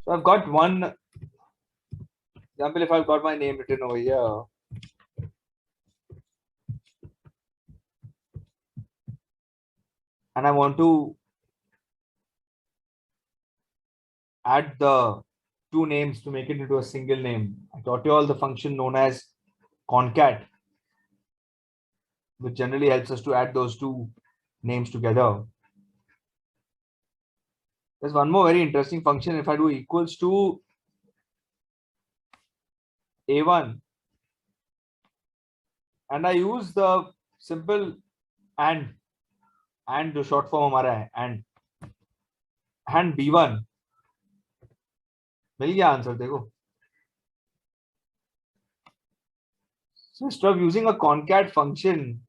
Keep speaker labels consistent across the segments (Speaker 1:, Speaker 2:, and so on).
Speaker 1: So I've got one example. If I've got my name written over here, and I want to add the two names to make it into a single name, I taught you all the function known as concat, which generally helps us to add those two names together. There's one more very interesting function. If I do equals to A1 and I use the simple and जो short form हमारा है and B1, मिल गया answer देखो. So instead of using a concat function,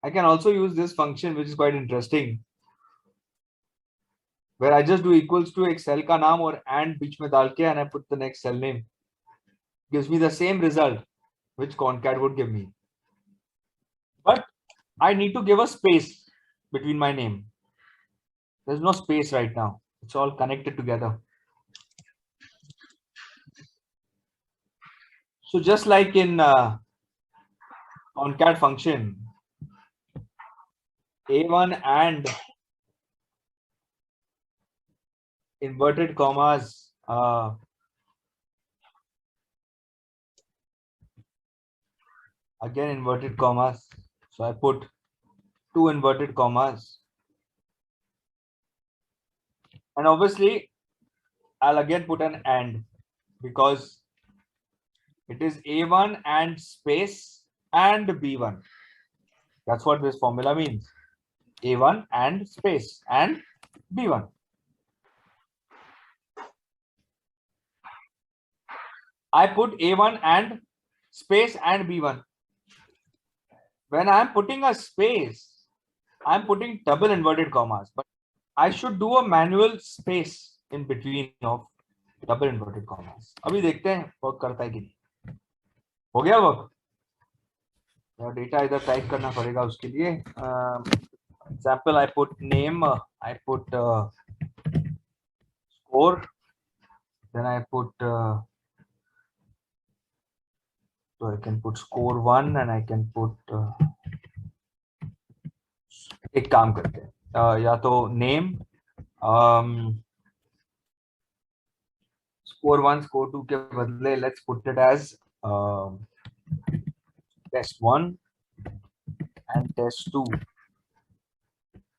Speaker 1: I can also use this function, which is quite interesting, where I just do equals to एक cell का नाम और and बीच में डाल के and I put the next cell name. Gives me the same result which concat would give me. But I need to give a space between my name. There's no space right now. It's all connected together. So just like in concat function, A1 and inverted commas, again inverted commas. So I put two inverted commas. And obviously, I'll again put an and, because it is A1 and space and B1. That's what this formula means. A1 and space and B1. I put A1 and space and B1. When I'm putting a space, I'm putting double inverted commas, but I should do a manual space in between of double inverted commas. अभी देखते हैं work करता है कि नहीं. हो गया work? Data इधर टाइप करना पड़ेगा उसके लिए. Example, I put name, I put score, then I put so I can put score 1 and I can put एक काम करते हैं, या तो name, score 1 score 2 के बदले let's put it as test 1 and test 2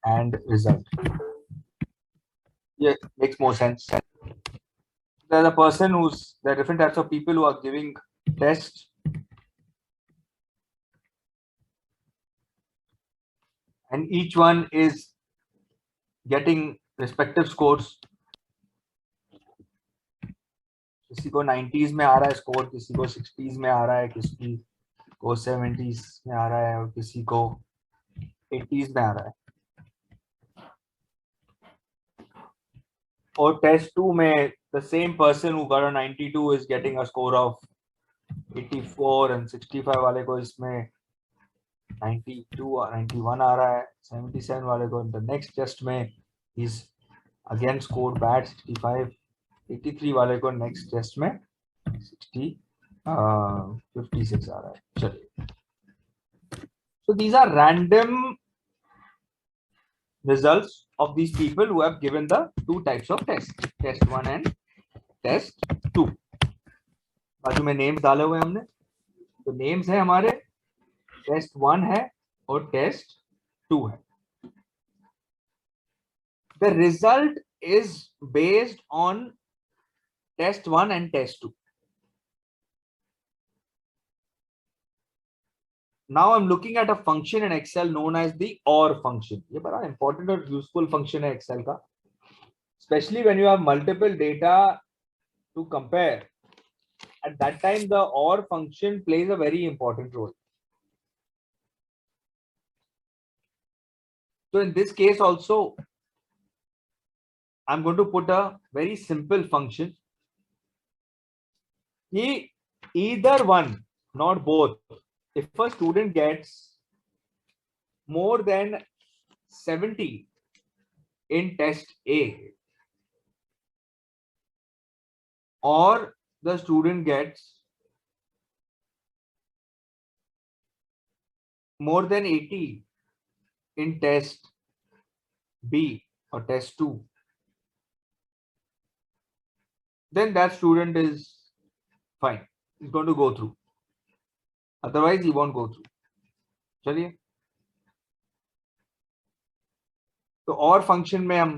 Speaker 1: and result. Yeah, makes more sense. There are different types of people who are giving tests, and each one is getting respective scores. किसी को 90s में आ रहा है score, किसी को 60s में आ रहा है, किसी को 70s में आ रहा है और किसी को 80s में आ रहा है. और टेस्ट 2 में the same person who got a 92 is getting a score of 84 and 65 वाले को इसमें 92 or 91 आ रहा है, 77 वाले को the next test में is again scored bad 65, 83 वाले को next test में 56 आ रहा है. चलिए. So these are random results of these people who have given the two types of tests, test 1 and test 2. बाजू में names डाले हुए हमने, तो names है हमारे test 1 है और test 2 है. The result is based on test 1 and test 2. Now I'm looking at a function in Excel known as the OR function. ये बड़ा important और useful function है Excel का, especially when you have multiple data to compare. At that time, the OR function plays a very important role. So in this case also, I'm going to put a very simple function. Either one, not both. If a student gets more than 70 in test A, or the student gets more than 80 in test B or test 2, then that student is fine. He's going to go through. Otherwise, he won't go through. चलिए, तो और function में हम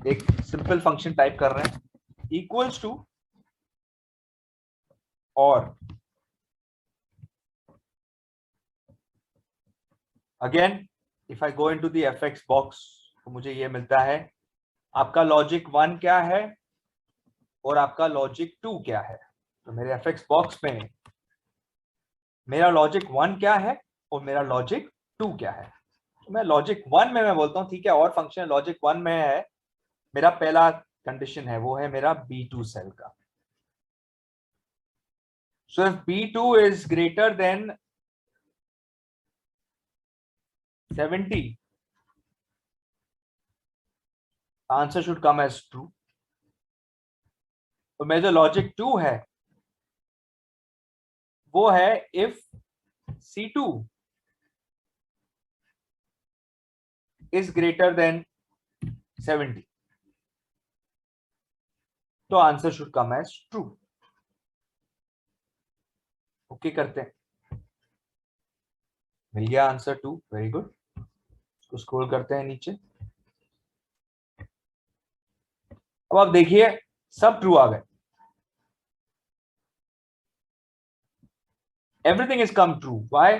Speaker 1: एक simple function type कर रहे हैं, equals to और again if I go into the FX box तो मुझे ये मिलता है, आपका लॉजिक 1 क्या है और आपका लॉजिक 2 क्या है। तो मेरे एफएक्स बॉक्स में मेरा लॉजिक 1 क्या है और मेरा लॉजिक 2 क्या है। तो मैं लॉजिक 1 में मैं बोलता हूँ ठीक है, और फंक्शन लॉजिक 1 में है, मेरा पहला कंडीशन है वो है मेरा B2 सेल का। So if B2 is greater than 70, answer should come as true. तो मेरा जो लॉजिक 2 है वो है if C2 is greater than 70, तो answer should come as true. Okay करते हैं, मिल गया आंसर 2, वेरी गुड। इसको स्क्रॉल करते हैं नीचे। अब आप देखिए सब ट्रू आ गए, everything is come true. Why?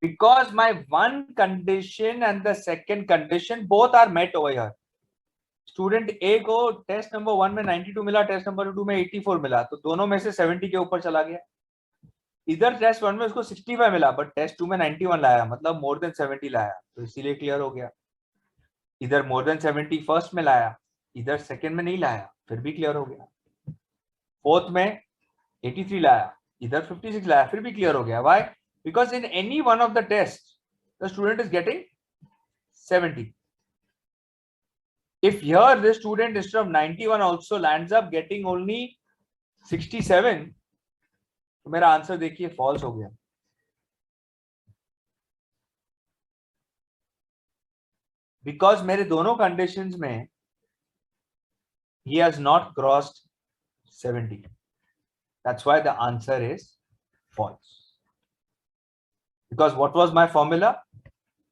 Speaker 1: Because my one condition and the second condition both are met over here. Student A को टेस्ट नंबर 1 में 92 मिला, टेस्ट नंबर 2 में 84 मिला, तो दोनों में से 70 के ऊपर चला गया। इधर टेस्ट 1 में उसको 65 मिला, बट टेस्ट 2 में 91 लाया, मतलब मोर देन 70 लाया, तो इसीलिए क्लियर हो गया। इधर मोर देन 70 फर्स्ट में लाया, इधर सेकंड में नहीं लाया, फिर भी क्लियर हो गया। फोर्थ में 83 लाया, इधर 56 लाया, फिर भी क्लियर हो गया। Why? Because in any one of the test the student is getting 70. If here the student instead of 91 also lands up getting only 67, तो मेरा आंसर देखिए फॉल्स हो गया। बिकॉज मेरे दोनों कंडीशंस में he has not crossed 70. That's why the answer is false. Because what was my formula?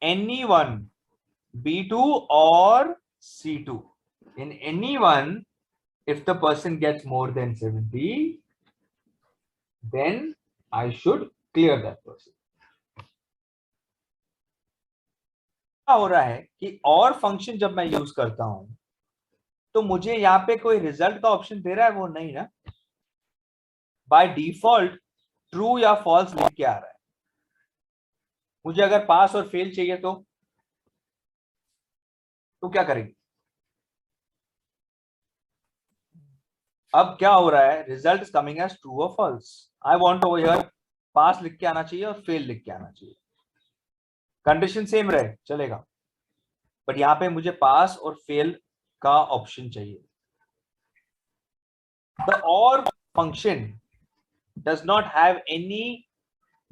Speaker 1: Anyone, B2 or C2. In anyone, if the person gets more than 70, then I should clear that person. क्या हो रहा है कि और function जब मैं use करता हूं तो मुझे यहाँ पे कोई रिजल्ट का ऑप्शन दे रहा है? वो नहीं ना, बाय डिफॉल्ट ट्रू या फॉल्स लिख के आ रहा है। मुझे अगर पास और फेल चाहिए तो क्या करेंगे? अब क्या हो रहा है, result is coming as true और false. I want over here pass लिख के आना चाहिए और फेल लिख के आना चाहिए। कंडीशन सेम रहे चलेगा, बट यहां पे मुझे पास और फेल का ऑप्शन चाहिए। द और function does not have any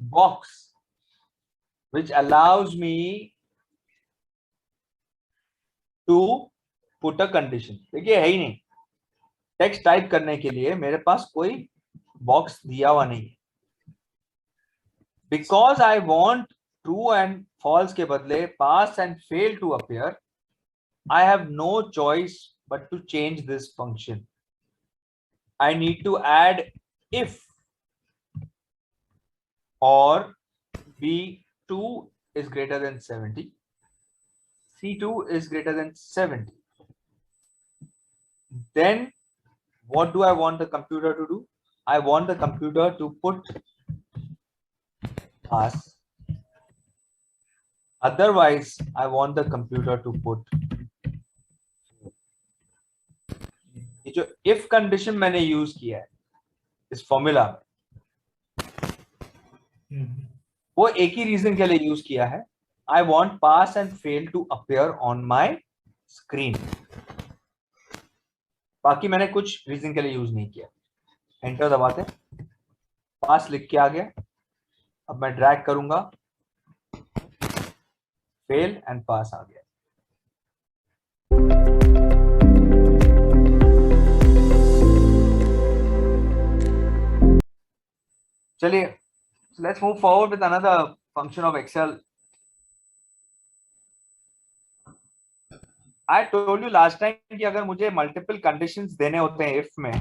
Speaker 1: box which allows me to put a condition. देखिए है ही नहीं, टेक्स्ट टाइप करने के लिए मेरे पास कोई बॉक्स दिया हुआ नहीं है। Because I want true and false के बदले pass and fail to appear, I have no choice but to change this function. I need to add if और B2 is greater than 70, C2 is greater than 70. Then what do I want the computer to do? I want the computer to put pass. Otherwise, I want the computer to put. ये जो if condition मैंने use किया है इस formula में, वो एक ही reason के लिए यूज किया है। I want pass and fail to appear on my screen. बाकी मैंने कुछ रीजन के लिए यूज नहीं किया। एंटर दबाते, पास लिख के आ गया। अब मैं ड्रैग करूंगा, फेल एंड पास आ गया। चलिए, let's move forward with another function of Excel. I told you last time कि अगर मुझे मल्टीपल कंडीशंस देने होते हैं इफ में,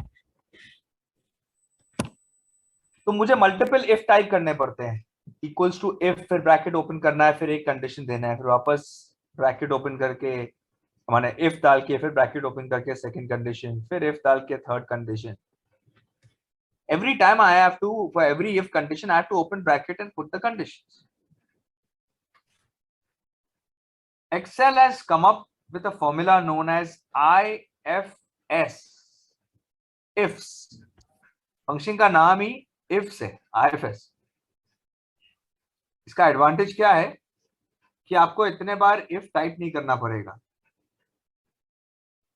Speaker 1: तो मुझे मल्टीपल इफ टाइप करने पड़ते हैं। इक्वल्स टू इफ, फिर ब्रैकेट ओपन करना है, फिर एक कंडीशन देना है, फिर वापस ब्रैकेट ओपन करके माने इफ डाल के, फिर ब्रैकेट ओपन करके सेकंड कंडीशन, फिर इफ डाल के third condition. Every time I have to, for every if condition, I have to open bracket and put the conditions. Excel has come up with a formula known as IFS. Ifs. Function का नाम ही ifs है, IFS. इसका advantage क्या है कि आपको इतने बार if type नहीं करना पड़ेगा,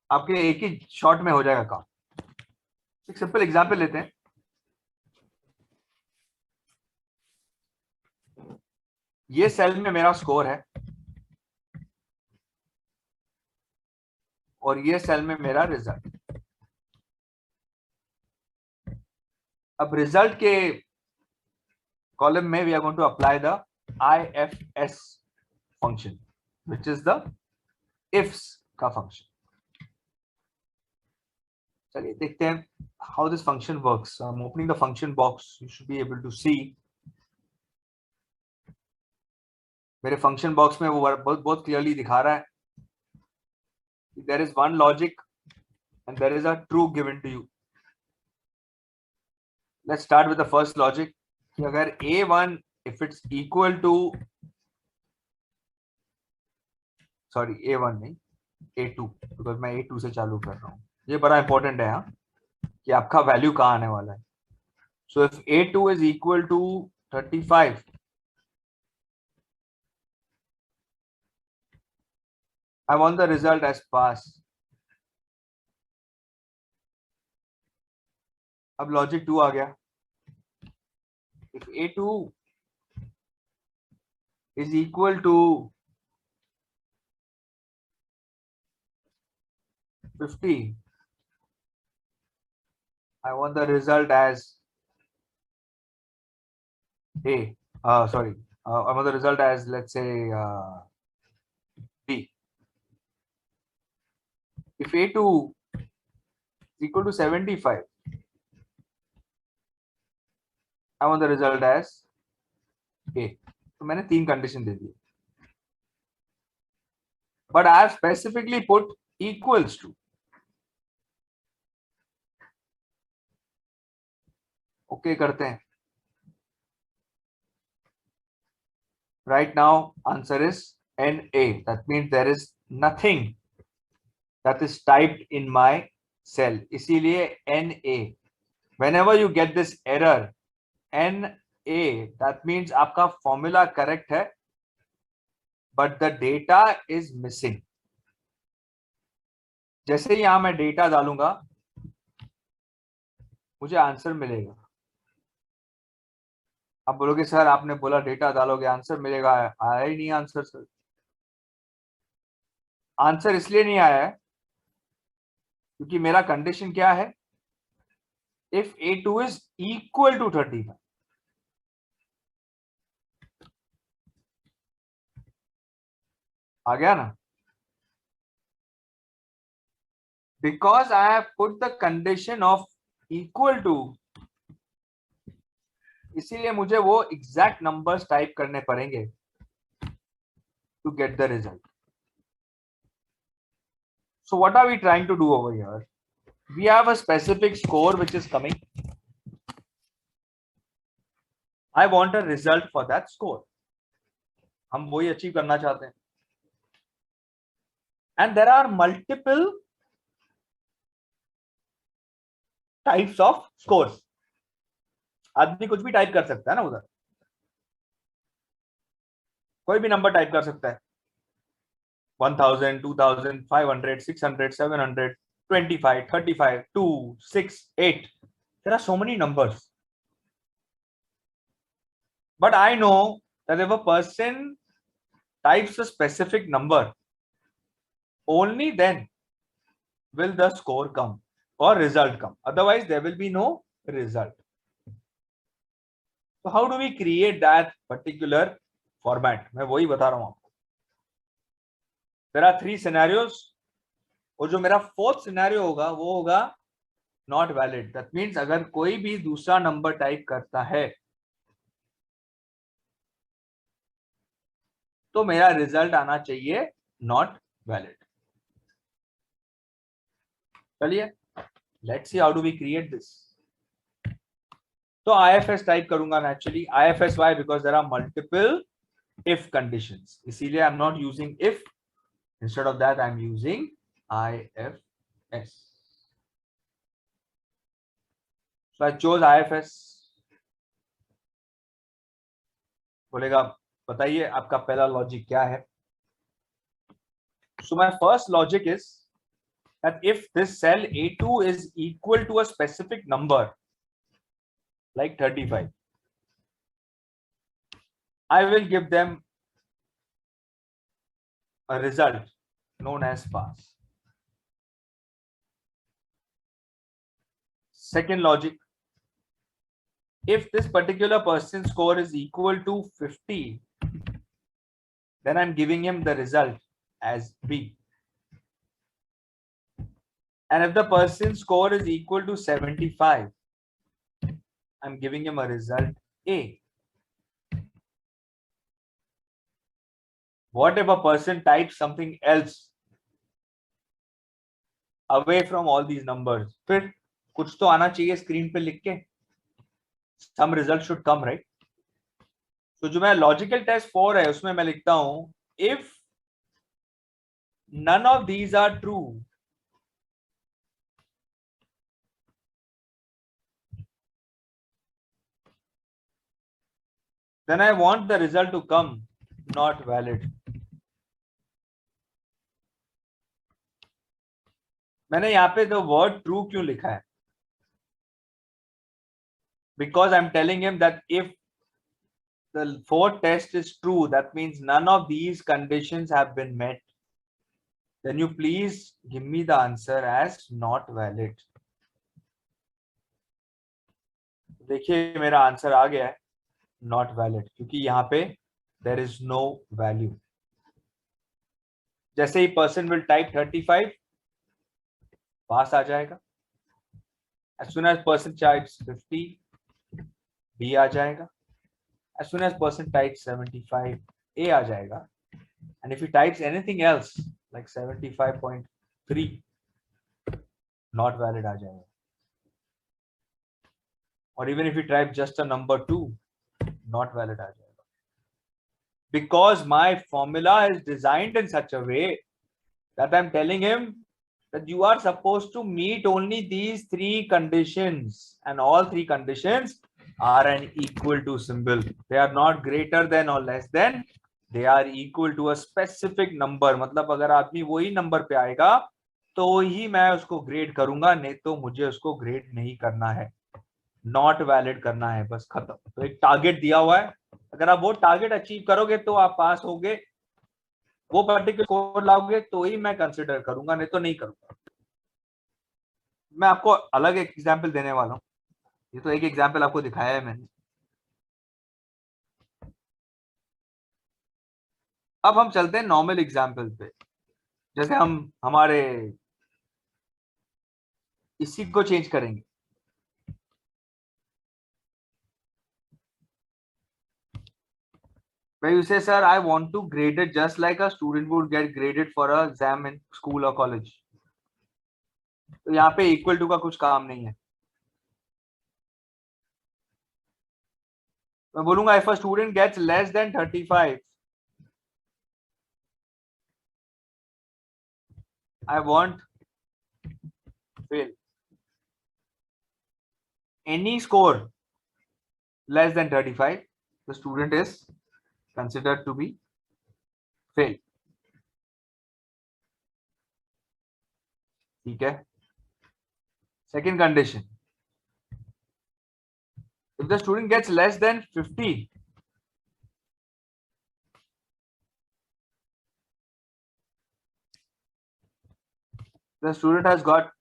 Speaker 1: आपके एक ही शॉट में हो जाएगा काम। एक सिंपल एग्जांपल लेते हैं। ये सेल में मेरा स्कोर है और ये सेल में मेरा रिजल्ट। अब रिजल्ट के कॉलम में we are going to apply the IFS function, which is the IFS का फंक्शन। चलिए देखते हैं how this function works. I am opening the function box, you should be able to see. मेरे function box में वो बहुत clearly दिखा रहा है there is one logic and there is a true given to you. Let's start with the first logic कि अगर A1 if it's equal to, sorry A1 नहीं, A2, because मैं A2 से चालू कर रहा हूँ। ये बड़ा इंपॉर्टेंट है हाँ, कि आपका वैल्यू कहाँ आने वाला है। So if A2 is equal to 35, I want the result as pass. अब लॉजिक 2 आ गया। If A2 is equal to 50, I want the result as A. Sorry, I want the result as, let's say, B. If A2 is equal to 75, I want the result as A. तो मैंने 3 condition they the, but I have specifically put equals to. Okay करते हैं। Right now answer is NA. That means there is nothing that is typed in my cell. इसीलिए NA. Whenever you get this error NA, that means आपका formula correct है, but the data is missing. जैसे ही यहां मैं data डालूंगा मुझे answer मिलेगा। आप बोलोगे सर आपने बोला डेटा डालोगे आंसर मिलेगा, आया ही नहीं आंसर। सर आंसर इसलिए नहीं आया है क्योंकि मेरा कंडीशन क्या है, if A2 is equal to 35। आ गया ना? Because I have put the condition of equal to, इसीलिए मुझे वो एग्जैक्ट नंबर्स टाइप करने पड़ेंगे to get the result. So what are we trying to do over here? We have a specific score which is coming. I want a result for that score. हम वही achieve करना चाहते हैं। And there are multiple types of scores. आदमी कुछ भी type कर सकता है ना, उधर कोई भी नंबर टाइप कर सकता है, 1000, 2000, 500, 600, 700, 25, 35, 2, 6, 8. There are so many numbers. But I know that if a person types a specific number, only then will the score come or result come. Otherwise, there will be no result. So how do we create that particular format? मैं वही बता रहा हूँ आपको. There are 3 scenarios. और जो मेरा 4th scenario होगा वो होगा not valid. That means अगर कोई भी दूसरा नंबर टाइप करता है तो मेरा रिजल्ट आना चाहिए not valid. चलिए, let's see how do we create this. तो IFS टाइप करूंगा naturally. IFS why? Because there are multiple if conditions. इसीलिए I'm not using if. Instead of that, I'm using IFS. So I chose IFS. बोलेगा बताइए आपका पहला logic क्या है. So my first logic is that if this cell A2 is equal to a specific number like 35, I will give them a result known as pass. Second logic, if this particular person's score is equal to 50, then I'm giving him the result as B. And if the person's score is equal to 75, I'm giving him a result A. What if a person types something else away from all these numbers? फिर कुछ तो आना चाहिए screen पे लिख के. Some result should come, right? तो जो मैं लॉजिकल टेस्ट 4 है उसमें मैं लिखता हूं if none of these are true, then I want the result to come not valid. मैंने यहाँ पे the word true क्यों लिखा है? Because I'm telling him that if the 4th test is true, that means none of these conditions have been met. Then you please give me the answer as not valid. देखिए मेरा answer आ गया है not valid क्योंकि यहाँ पे there is no value. जैसे ही person will type 35, पास आ जाएगा. As soon as person types 50, B आ जाएगा. As soon as person types 75, A आ जाएगा. And if he types anything else like 75.3, not valid आ जाएगा. Or even if you type just a number 2, not valid आ जाएगा. Because my formula is designed in such a way that I'm telling him that you are supposed to meet only these 3 conditions, and all 3 conditions are an equal to symbol. They are not greater than or less than. They are equal to a specific number. मतलब अगर आदमी वही number पे आएगा तो ही मैं उसको grade करूंगा, नहीं तो मुझे उसको ग्रेड नहीं करना है. नॉट वैलिड करना है, बस खत्म. तो एक टारगेट दिया हुआ है, अगर आप वो टारगेट अचीव करोगे तो आप पास होगे. वो पर्टिकुलर स्कोर लाओगे तो ही मैं कंसिडर करूंगा, नहीं तो नहीं करूंगा. मैं आपको अलग एक एग्जांपल देने वाला हूं. ये तो एक एग्जांपल आपको दिखाया है मैंने. अब हम चलते हैं नॉर्मल एग्जांपल पे. जैसे हम हमारे इसी को चेंज करेंगे. Where you say, sir, I want to grade it just like a student would get graded for a exam in school or college. तो यहाँ पे इक्वल टू का कुछ काम नहीं है. मैं बोलूंगा if a student gets less than 35, I want fail. Any score less than 35, the student is considered to be fail. ठीक है. Second condition, if the student gets less than 50, the student has got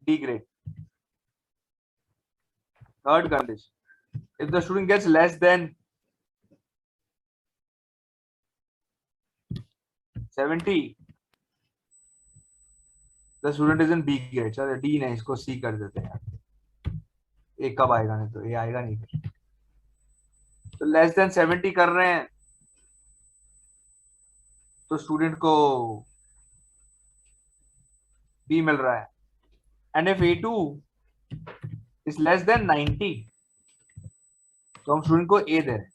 Speaker 1: D grade. Third condition, if the student gets less than 70, the student is in B grade. चलो D नहीं, इसको C कर देते हैं यार, A कब आएगा, नहीं तो A आएगा नहीं फिर। तो लेस देन 70 कर रहे हैं तो स्टूडेंट को B मिल रहा है। And if A2 is less than 90 तो हम स्टूडेंट को A दे रहे हैं।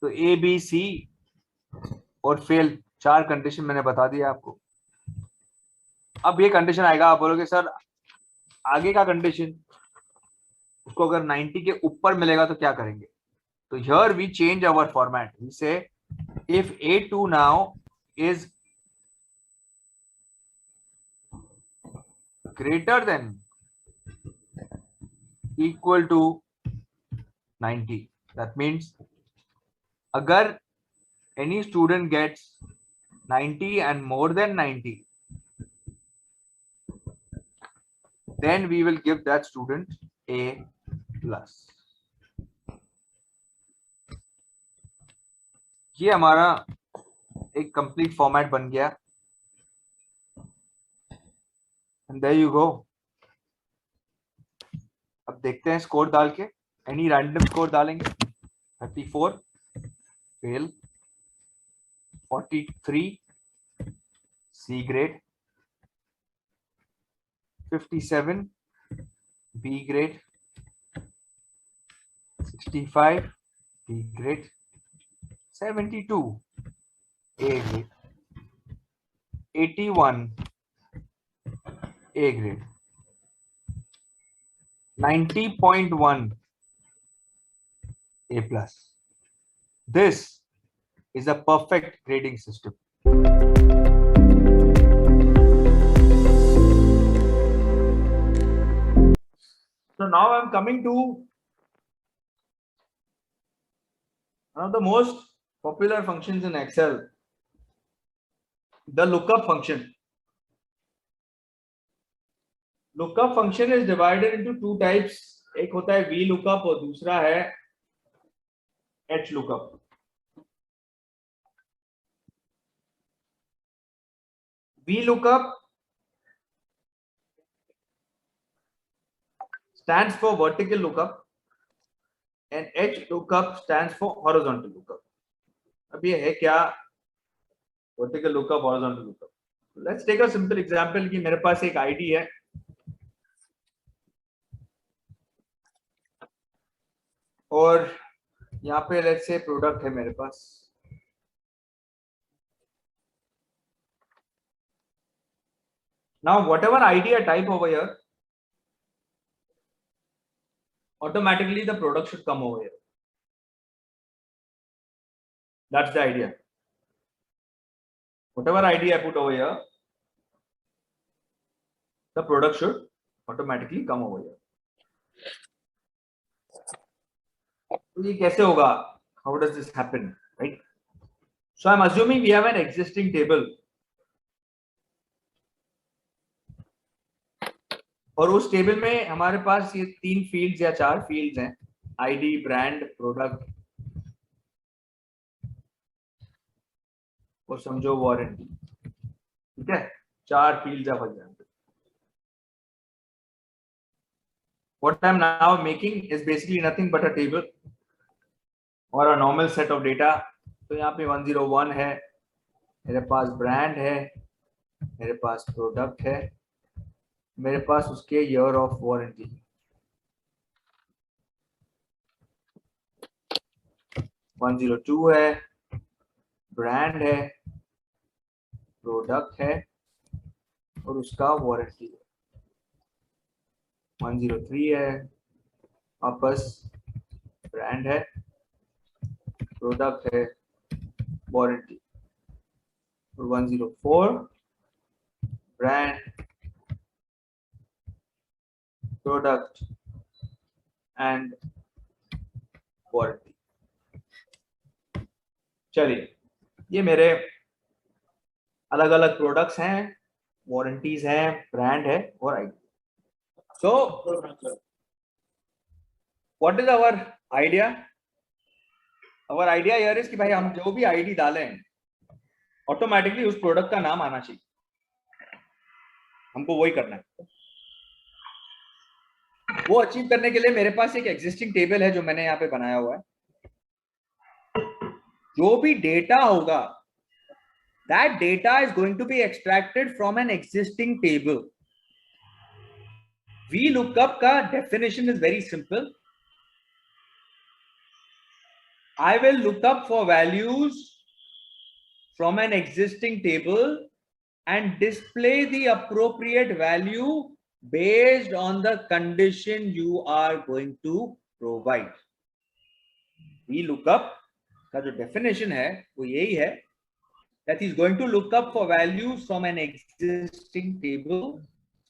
Speaker 1: तो A B C और फेल, 4 कंडीशन मैंने बता दिया आपको। अब ये कंडीशन आएगा, आप बोलोगे सर आगे का कंडीशन, उसको अगर 90 के ऊपर मिलेगा तो क्या करेंगे? तो here we change our format, we say if A2 now is greater than equal to 90, that means अगर any student gets 90 and more than 90, then we will give that student A plus. ये हमारा एक complete format बन गया। And there you go. अब देखते हैं score डाल के, एनी रैंडम स्कोर डालेंगे। 34 fail, 43 C grade, 57 B grade, 65 B grade, 72 A grade, 81 A grade, 90.1 A plus. This is a perfect grading system. So now I'm coming to one of the most popular functions in Excel, the lookup function. Lookup function is divided into two types. एक होता है VLOOKUP और दूसरा है HLOOKUP. VLOOKUP stands for vertical lookup and HLOOKUP stands for horizontal lookup. अब ये है क्या vertical lookup, horizontal lookup? Let's take a simple example कि मेरे पास एक ID है और यहाँ पे let's say product है मेरे पास। Now whatever ID I type over here, automatically the product should come over here. That's the idea. Whatever ID I put over here, the product should automatically come over here. तो ये कैसे होगा? How does this happen, right? So I'm assuming we have an existing table. और उस table में हमारे पास ये 3 fields या 4 फील्ड्स हैं, आईडी, ब्रांड, प्रोडक्ट और समझो वारंटी। ठीक है, 4 फील्ड्स है for example. What I'm now making is basically nothing but a table or a normal set of data. तो यहाँ पे 101 है, मेरे पास ब्रांड है, मेरे पास प्रोडक्ट है, मेरे पास उसके ईयर ऑफ वारंटी। 102 है, ब्रांड है, प्रोडक्ट है और उसका वारंटी है। 103 है, वापस ब्रांड है, प्रोडक्ट है, warranty. 104 brand, product and warranty. चलिए, ये मेरे अलग अलग प्रोडक्ट्स हैं, वारंटीज हैं, ब्रांड है और ID. So what is our idea? Our idea here is कि भाई हम जो भी आईडी डालें ऑटोमेटिकली उस प्रोडक्ट का नाम आना चाहिए. हमको वही करना है. वो अचीव करने के लिए मेरे पास एक एग्जिस्टिंग टेबल है जो मैंने यहाँ पे बनाया हुआ है. जो भी डेटा होगा, that data is going to be extracted from an existing table. VLOOKUP का definition is very simple. I will look up for values from an existing table and display the appropriate value based on the condition you are going to provide. VLOOKUP का जो definition है वो यही है, that is going to look up for values from an existing table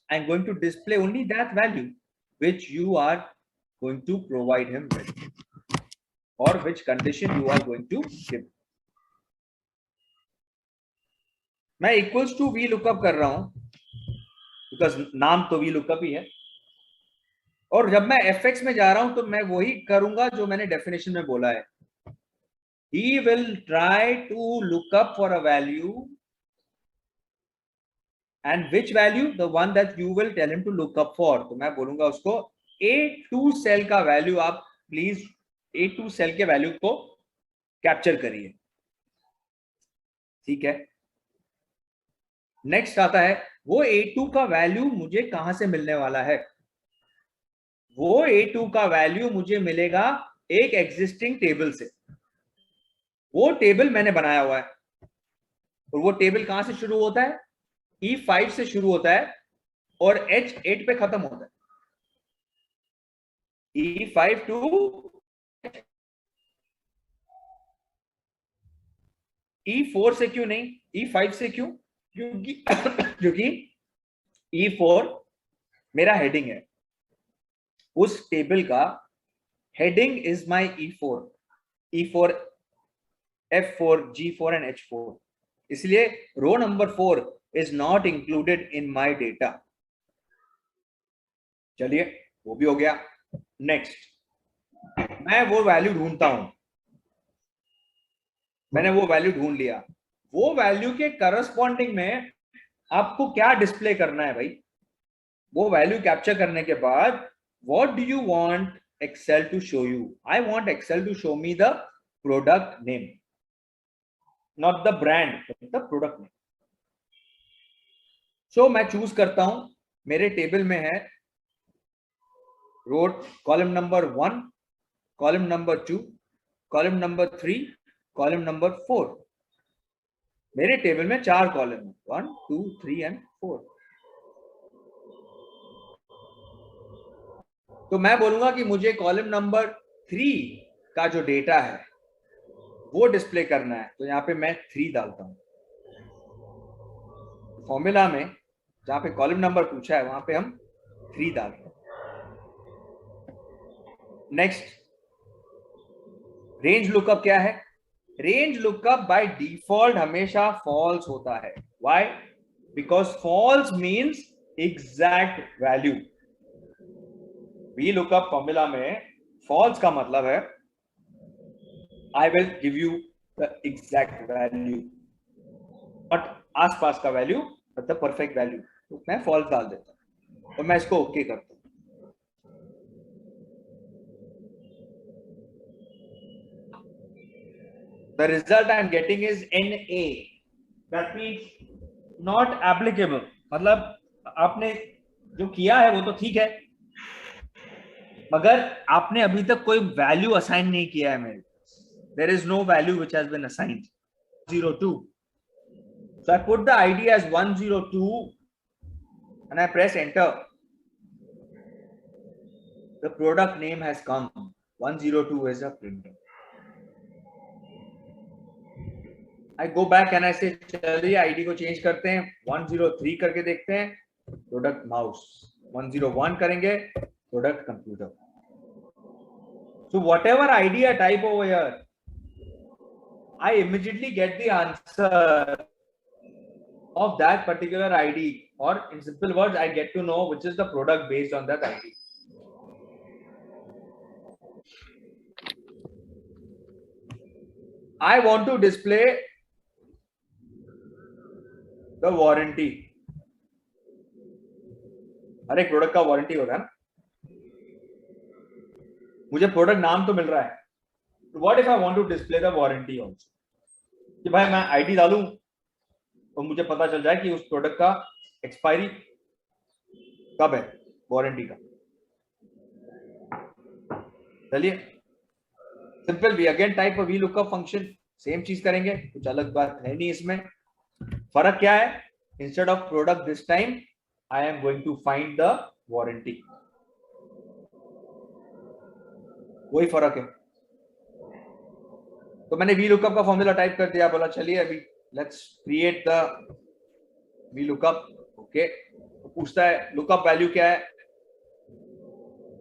Speaker 1: and going to display only that value which you are going to provide him with, or which condition you are going to give. मैं equals to VLOOKUP कर रहा हूं because नाम तो VLOOKUP ही है, और जब मैं fx में जा रहा हूं तो मैं वही करूंगा जो मैंने definition में बोला है. He will try to look up for a value, and which value? The one that you will tell him to look up for. तो मैं बोलूंगा उसको A2 सेल का वैल्यू आप प्लीज A2 सेल के वैल्यू को कैप्चर करिए. ठीक है. नेक्स्ट आता है वो A2 का वैल्यू मुझे कहां से मिलने वाला है. वो A2 का वैल्यू मुझे मिलेगा एक एग्जिस्टिंग टेबल से. वो टेबल मैंने बनाया हुआ है, और वो टेबल कहां से शुरू होता है? E5 से शुरू होता है और H8 पे खत्म होता है. E5 टू E4 से क्यों नहीं, E5 से क्यों? क्योंकि E4 मेरा हेडिंग है. उस टेबल का heading is my E4, E4, F4, G4 and H4. इसलिए row number 4 is not included in my data. चलिए, वो भी हो गया. नेक्स्ट, मैं वो वैल्यू ढूंढता हूं. मैंने वो वैल्यू ढूंढ लिया. वो वैल्यू के करस्पॉन्डिंग में आपको क्या डिस्प्ले करना है भाई? वो वैल्यू कैप्चर करने के बाद what do you want Excel to show you? I want Excel to show me the product name, not the brand, the product name. So मैं चूज करता हूं. मेरे टेबल में है row column number 1, column number 2, column number 3, column number 4. मेरे table में 4 column है, 1, 2, 3 and 4. तो मैं बोलूंगा कि मुझे कॉलम नंबर 3 का जो डेटा है वो डिस्प्ले करना है. तो यहां पे मैं 3 डालता हूं. फॉर्मूला में जहां पे कॉलम नंबर पूछा है वहां पे हम 3 डाल रहे हैं. नेक्स्ट, रेंज लुकअप क्या है? रेंज लुकअप बाय डिफॉल्ट हमेशा फॉल्स होता है. Why? Because false means exact value. VLOOKUP formula में फॉल्स का मतलब है I will give you the exact value, but आसपास का value, but the perfect value. तो मैं फॉल्स डाल देता हूं. तो मैं इसको ओके करता हूं. The result I am getting is NA. That means not applicable. मतलब आपने जो किया है वो तो ठीक है, मगर आपने अभी तक कोई वैल्यू असाइन नहीं किया है. मेरे there is no value which has been assigned. 02. So I put the ID as 102 and I press enter. The product name has come. 102 is a printer. I go back and I से चलिए ID को change करते हैं, 103 करके देखते हैं, product mouse, 101 करेंगे, product computer. So whatever ID I type over here, I immediately get the answer of that particular ID, or in simple words, I get to know which is the product based on that ID. I want to display the warranty. हर एक product का warranty होगा ना, मुझे product नाम तो मिल रहा है. What if I want to display the warranty also? कि भाई मैं आईडी डालूं तो मुझे पता चल जाए कि उस प्रोडक्ट का एक्सपायरी कब है, वारंटी का. चलिए simple we again type VLOOKUP function, same चीज करेंगे, कुछ अलग बात है नहीं इसमें. फर्क क्या है, instead of product this time I am going to find the warranty, वही फर्क है. तो मैंने वी लुकअप का फॉर्मूला टाइप कर दिया, बोला चलिए अभी let's create the VLOOKUP. Okay, पूछता है लुकअप वैल्यू क्या है,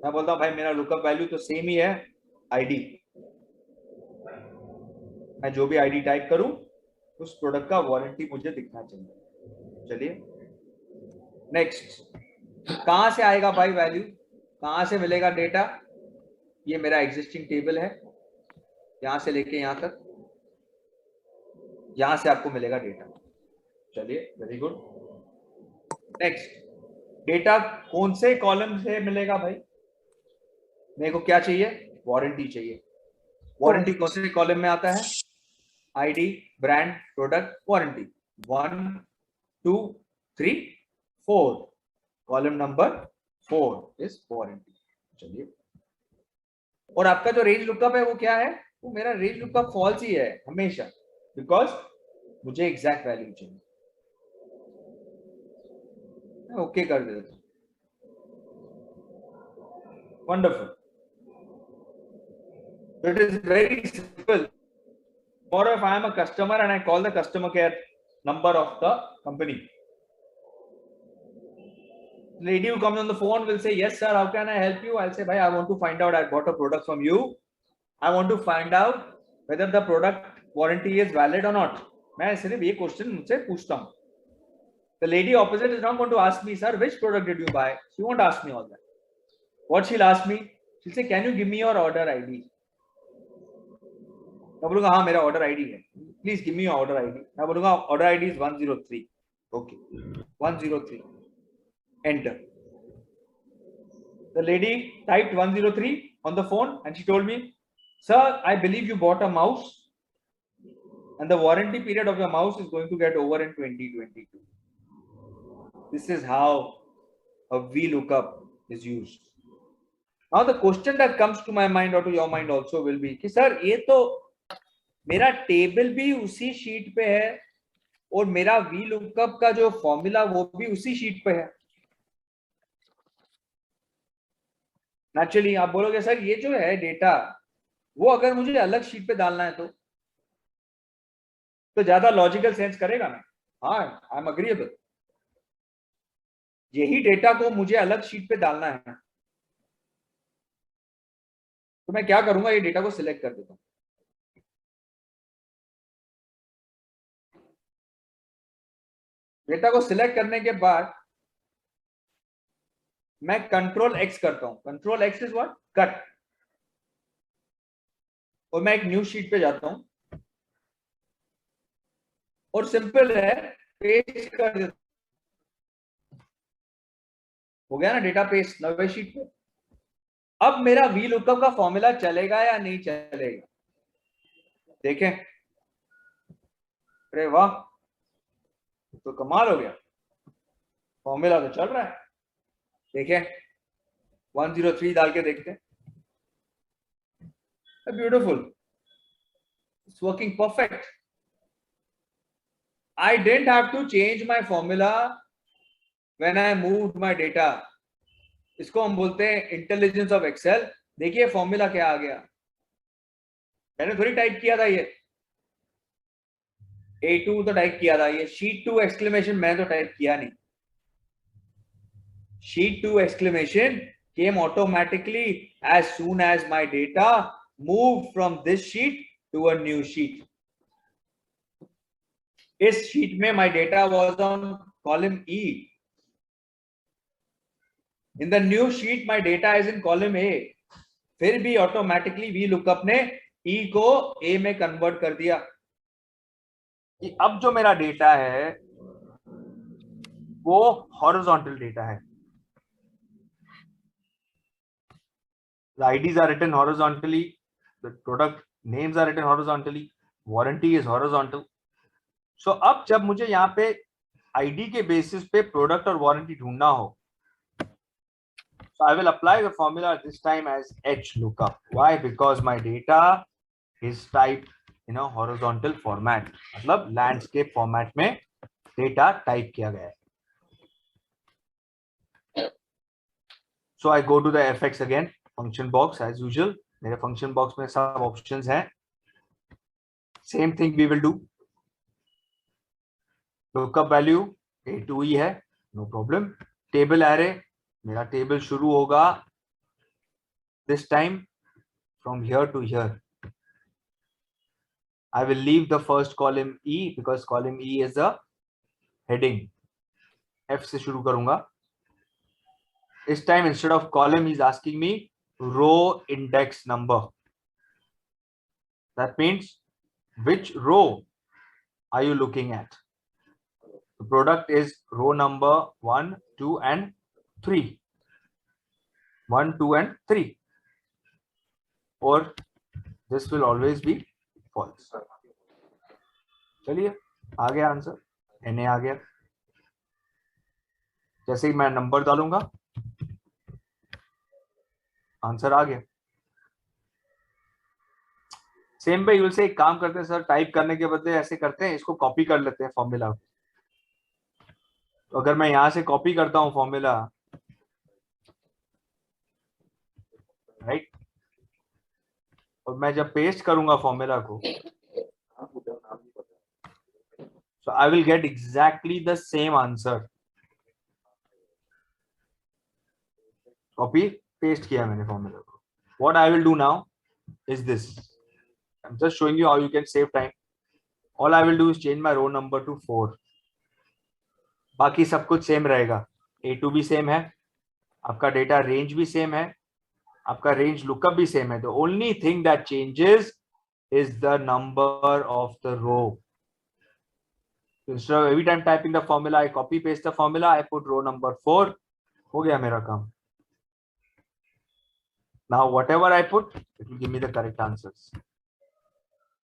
Speaker 1: मैं बोलता हूं भाई मेरा लुकअप वैल्यू तो सेम ही है आईडी, मैं जो भी आईडी टाइप करूं उस प्रोडक्ट का वारंटी मुझे दिखना चाहिए. चलिए नेक्स्ट, कहां से आएगा भाई वैल्यू, कहां से मिलेगा डेटा, ये मेरा एग्जिस्टिंग टेबल है, यहां से लेके यहां तक, यहां से आपको मिलेगा डेटा. चलिए वेरी गुड. नेक्स्ट, डेटा कौन से कॉलम से मिलेगा भाई, मेरे को क्या चाहिए, वारंटी चाहिए. वारंटी कौन से कॉलम में आता है, ID, brand, product, warranty. 1 2 3 4, column number 4 is warranty. चलिए, और आपका जो रेंज लुकअप है वो क्या है, वो मेरा रेंज लुकअप फॉल्स ही है हमेशा, बिकॉज मुझे एग्जैक्ट वैल्यू चाहिए. ओके कर देता हूं. Wonderful. It is very simple. Or if I am a customer and I call the customer care number of the company, the lady who comes on the phone will say, yes sir, how can I help you? I'll say, bhai, I want to find out, I bought a product from you, I want to find out whether the product warranty is valid or not. मैं सिर्फ ये question मुझसे पूछता हूँ. The lady opposite is not going to ask me, sir, which product did you buy? She won't ask me all that. What she'll ask me, she'll say, can you give me your order ID? मैं बोलूंगा हाँ मेरा order ID है, please give me your order ID. मैं बोलूंगा order ID is 103. Okay, 103, enter. The lady typed 103 on the phone and she told me, sir, I believe you bought a mouse and the warranty period of your mouse is going to get over in 2022. This is how a VLOOKUP is used. Now the question that comes to my mind or to your mind also will be कि sir ये तो मेरा table भी उसी sheet पे है और मेरा VLOOKUP का जो फॉर्मूला वो भी उसी शीट पे है. नेचुरली आप बोलोगे सर ये जो है डेटा वो अगर मुझे अलग शीट पे डालना है तो ज्यादा लॉजिकल सेंस करेगा ना. हाँ, आई एम अग्रीएबल. यही डेटा को मुझे अलग शीट पे डालना है तो मैं क्या करूंगा, ये डेटा को सिलेक्ट कर देता हूं. डेटा को सिलेक्ट करने के बाद मैं कंट्रोल एक्स करता हूं. Control x is what, cut. और मैं एक न्यू शीट पे जाता हूं और सिंपल है, पेस्ट कर देता हूं. हो गया ना डेटा पेस्ट नवे शीट पे. अब मेरा VLOOKUP का फॉर्मूला चलेगा या नहीं चलेगा, देखें. अरे वाह, तो कमाल हो गया, फॉर्मूला तो चल रहा है. देखें 103 डाल के देखते हैं. Beautiful, it's working perfect. I didn't have to change my formula when I moved my data. इसको हम बोलते हैं इंटेलिजेंस ऑफ एक्सेल. देखिए फॉर्मूला क्या आ गया, मैंने थोड़ी टाइप किया था ये. A2 तो टाइप किया था, ये sheet 2 exclamation मैंने तो टाइप किया नहीं. Sheet 2 exclamation came automatically as soon as my data moved from this sheet to a new sheet. इस sheet में my data was on column E. In the new sheet my data is in column A. फिर भी automatically VLOOKUP ने E को A में convert कर दिया कि अब जो मेरा डेटा है वो हॉरिजॉन्टल डेटा है. The IDs are written horizontally, the product names are written horizontally, warranty is horizontal. So अब जब मुझे यहाँ पे ID के बेसिस पे प्रोडक्ट और वारंटी ढूंढना हो, so I will apply the formula this time as HLOOKUP. Why? Because my data is typed in a horizontal format. मतलब landscape format में data type किया गया है. So I go to the FX again, function box as usual. मेरे function box में सब options हैं. Same thing we will do. Lookup value A2 ही है, no problem. Table array, मेरा table शुरू होगा this time from here to here. I will leave the first column E because column E is the heading. F से शुरू करूंगा. This time instead of column he is asking me row index number. That means which row are you looking at? The product is row number 1, 2 and 3. 1, 2 and 3. Or this will always be false. चलिए आ गया answer, NA आ गया. जैसे ही मैं number डालूंगा answer आ गया. Same पे you'll से एक काम करते हैं सर, टाइप करने के बदले ऐसे करते हैं, इसको कॉपी कर लेते हैं फॉर्मूला. तो अगर मैं यहां से कॉपी करता हूं फॉर्मूला, राइट, और मैं जब पेस्ट करूंगा फॉर्मूला को, so I will get exactly the same answer. Copy paste किया मैंने फॉर्मूला को. What I will do now is this. I'm just showing you how you can save time. All I will do is change my row number to 4. बाकी सब कुछ same रहेगा. A2 भी same है, आपका डेटा रेंज भी same है, आपका रेंज लुकअप भी सेम है. The only thing that changes is the number of the row. Instead of every time typing the formula, I copy paste the formula, I put row number 4. हो गया मेरा काम. Now whatever I put, it will give me the correct answers.